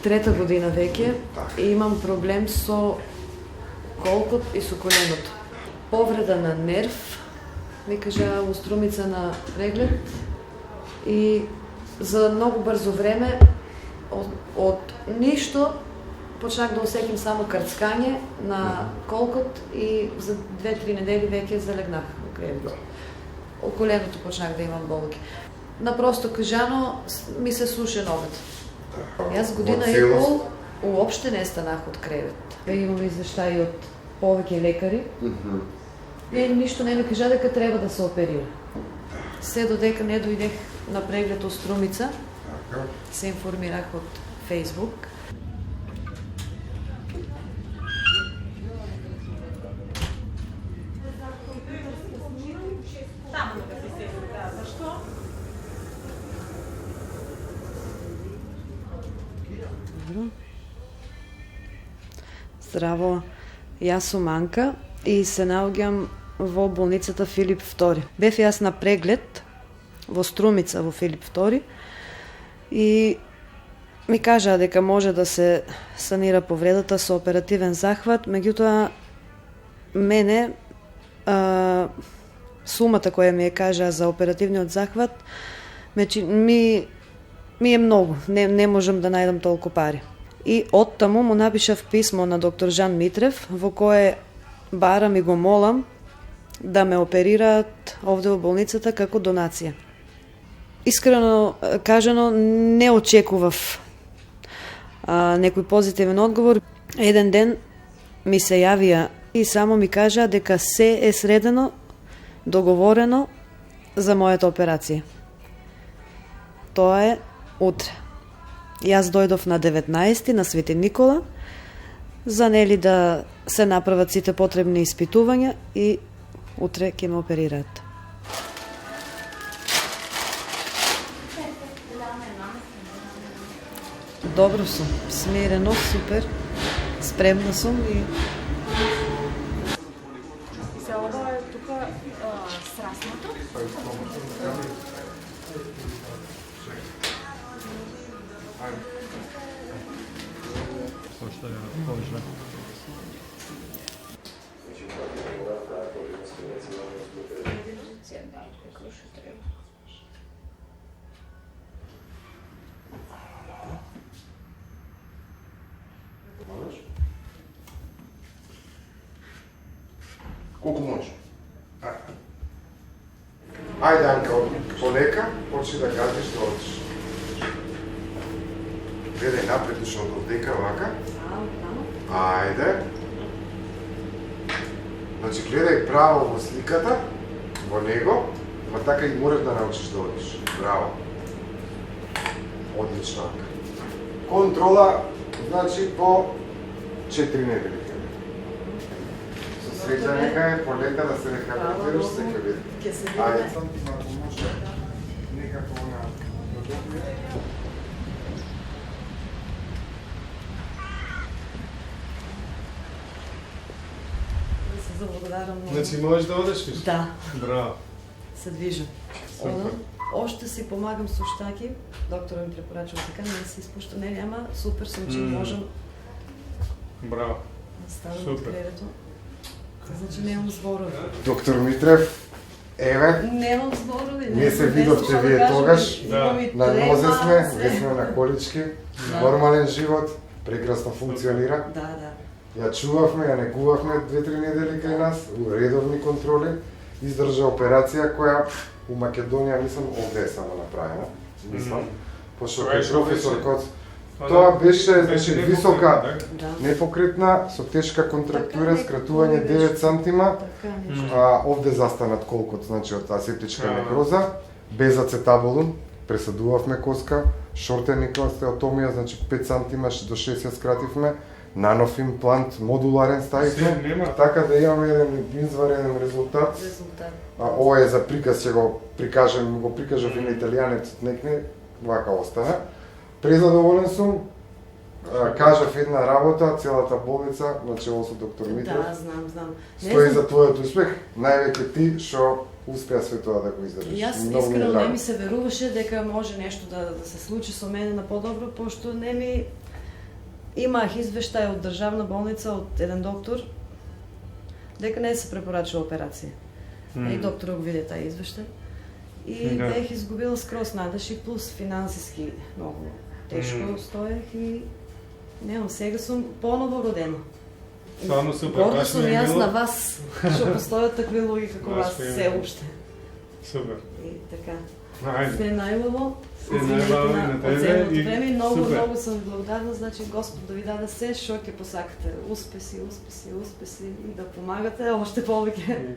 трета година веќе и имам проблем со колкот и со коленото. Повреда на нерв, ми кажа во Струмица на преглед и за многу брзо време од ништо почнах да осеќам само крцкање на колкот и за 2-3 недели веќе залегнах во кревет. Од коленото почнах да имам болки. Напросто кажано ми се суше ногата. Јас година и пол уопште не станах од кревет. Имам извештаи од повеќе лекари. И ништо не ми кажа дека треба да се оперира. Се додека не дојдех на преглед од Струмица, се информирах од Facebook. Здраво, јас сум Анка и се наоѓам во болницата Филип II. Бев јас на преглед во Струмица во Филип II и ми кажаа дека може да се санира повредата со оперативен захват, меѓутоа мене сумата која ми ја кажаа за оперативниот захват ми е многу, не можам да најдам толку пари. И оттаму му напишав писмо на доктор Жан Митрев, во кое барам и го молам да ме оперираат овде во болницата како донација. Искрено кажано, не очекував некој позитивен одговор. Еден ден ми се јавија и само ми кажа дека се е средено, договорено за мојата операција. Тоа е утре. Јас дојдов на 19 на Свети Никола за нели да се направат сите потребни испитувања и утре ќе ме оперираат. Добро сум, смирено, супер, спремна сум и... Се ова е тука сраснато? Колку може? Ајде, Анка, полека, почни да газиш да одиш. Гледај напред, ушо од дека, вака. Ајде. Значи, гледај право во сликата, во него, ма така и можеш да научиш да одиш. Браво. Одлично, Анка. Контрола, значи, по 4 недели. Среќа нека е, полека да се рехабилитираш, се ќе види. Ќе се види. Ајде, сам ти малку може некако на додобие. Се заблагодарам многу. Значи можеш да одеш виш? Да, Браво. се движам. Супер. Оште си помагам со штаки, докторот ми препорачува така, не се испушта, не, ама супер сум, че можам Браво. да ставам од Супер. кревето. Значи немам зборови. Доктор Митрев, еве, Немам зборови. ние се видовте вие тогаш, на на нозе сме, вие сме на колички, нормален живот, прекрасно функционира. Да, да. Ја чувавме, ја негувавме 2-3 недели кај нас, у редовни контроли, издржа операција која у Македонија, мислам, овде е само направена, мислам, пошто кај професор Коц. Тоа беше, значи, висока, Да. непокретна, со тешка контрактура, скратување 9 сантима, Така нешто. овде застанат колкот, значи, од асептичка некроза, без ацетабулум, пресадувавме коска, шортен остеотомија, значи 5 сантима до 6 ја скративме, нанов имплант, модуларен ставивме, така да имаме еден извареден резултат. Ова е за приказ, ќе го прикажав и на италијанецот некне, вака остана. Презадоволен сум, кажав една работа, целата болница, начело со доктор Митрев. Да, знам. Стои за твојот успех, највеќе ти што успеа све тоа да го издржиш. Јас искрено не ми се веруваше дека може нешто да се случи со мене на подобро, пошто не ми Имах извештај од државна болница од еден доктор дека не се препорачува операција. И докторот го виде тај извештај. И Да. бех изгубила скроз надеж и плюс финансиски многу тешко стоех и немам, сега сум поново родена. Стварно супер, Горда баш сум ми е јас мило. на вас, што постојат такви луѓе како Баш вас ми е се мило. уште. Супер. И така. Ајде. Се најубаво. Се најубаво и на тебе оцененото и време и многу, супер. многу сум ви благодарна, значи Господ да ви даде се што ќе посакате. Успеси, успеси, успеси и да помагате оште повеќе.